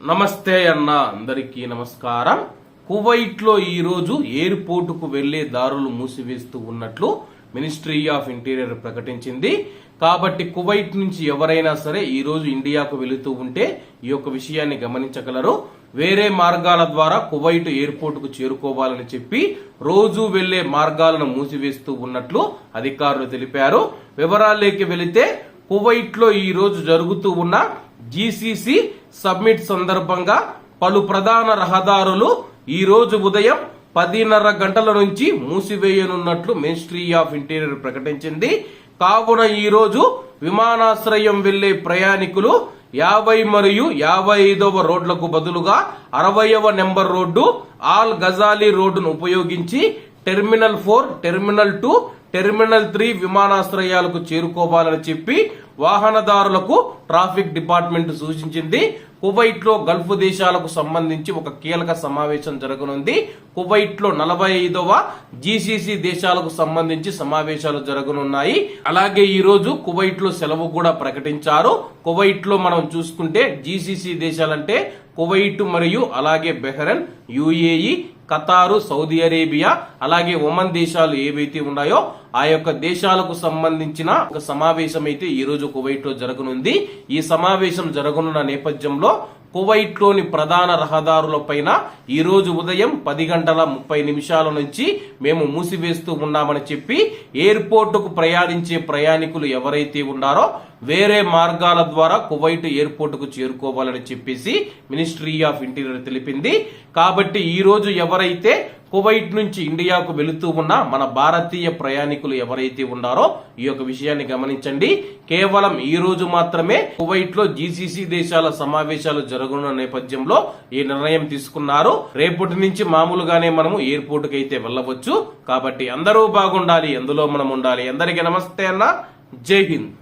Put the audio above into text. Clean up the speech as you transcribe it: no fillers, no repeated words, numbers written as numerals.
నమస్తే అన్న, అందరికీ నమస్కారం. కువైట్ లో ఈ రోజు ఎయిర్పోర్ట్ కు వెళ్లే దారులు మూసివేస్తూ ఉన్నట్లు మినిస్ట్రీ ఆఫ్ ఇంటీరియర్ ప్రకటించింది. కాబట్టి కువైట్ నుంచి ఎవరైనా సరే ఈ రోజు ఇండియాకు వెళుతూ ఉంటే ఈ యొక్క విషయాన్ని గమనించగలరు. వేరే మార్గాల ద్వారా కువైట్ ఎయిర్పోర్ట్ కు చేరుకోవాలని చెప్పి రోజు వెళ్లే మార్గాలను మూసివేస్తూ ఉన్నట్లు అధికారులు తెలిపారు. వివరాల్లోకి వెళితే కువైట్ లో ఈ రోజు జరుగుతూ ఉన్న జీసీసీ సబ్మిట్ సందర్భంగా పలు ప్రధాన రహదారులు ఈ రోజు ఉదయం 10:30 గంటల నుంచి మూసివేయనున్నట్లు మినిస్ట్రీ ఆఫ్ ఇంటీరియర్ ప్రకటించింది. కావున ఈ రోజు విమానాశ్రయం వెళ్లే ప్రయాణికులు 50 మరియు 55వ రోడ్లకు బదులుగా 60వ నెంబర్ రోడ్డు ఆల్ గజాలీ రోడ్డును ఉపయోగించి టెర్మినల్ 4, టెర్మినల్ 2, టెర్మినల్ 3 విమానాశ్రయాలకు చేరుకోవాలని చెప్పి వాహనదారులకు ట్రాఫిక్ డిపార్ట్మెంట్ సూచించింది. కువైట్ లో గల్ఫ్ దేశాలకు సంబంధించి ఒక కీలక సమావేశం జరగనుంది. కువైట్ లో 45వ జీసీసీ దేశాలకు సంబంధించి సమావేశాలు జరగనున్నాయి. అలాగే ఈ రోజు కువైట్ లో సెలవు కూడా ప్రకటించారు. కువైట్ లో మనం చూసుకుంటే జీసీసీ దేశాలంటే కువైట్ మరియు అలాగే బెహ్రెన్, యుఏఈ, ఖతారు, సౌదీ అరేబియా, అలాగే ఒమన్ దేశాలు ఏవైతే ఉన్నాయో ఆ యొక్క దేశాలకు సంబంధించిన ఒక సమావేశం అయితే ఈ రోజు కువైట్ లో జరగనుంది. ఈ సమావేశం జరగనున్న నేపథ్యంలో కువైట్ లోని ప్రధాన రహదారుల పైన ఈ రోజు ఉదయం 10:30 నుంచి మేము మూసివేస్తూ ఉన్నామని చెప్పి ఎయిర్పోర్ట్ కు ప్రయాణించే ప్రయాణికులు ఎవరైతే ఉన్నారో వేరే మార్గాల ద్వారా కువైట్ ఎయిర్పోర్ట్ కు చేరుకోవాలని చెప్పేసి మినిస్ట్రీ ఆఫ్ ఇంటీరియర్ తెలిపింది. కాబట్టి ఈ రోజు ఎవరైతే కువైట్ నుంచి ఇండియాకు వెళుతూ ఉన్న మన భారతీయ ప్రయాణికులు ఎవరైతే ఉన్నారో ఈ యొక్క విషయాన్ని గమనించండి. కేవలం ఈ రోజు మాత్రమే కువైట్ లో జీసీసీ దేశాల సమావేశాలు జరగనున్న నేపథ్యంలో ఈ నిర్ణయం తీసుకున్నారు. రేపటి నుంచి మామూలుగానే మనము ఎయిర్పోర్ట్ కి అయితే వెళ్ళవచ్చు. కాబట్టి అందరూ బాగుండాలి, అందులో మనం ఉండాలి. అందరికీ నమస్తే అన్న, జై హింద్.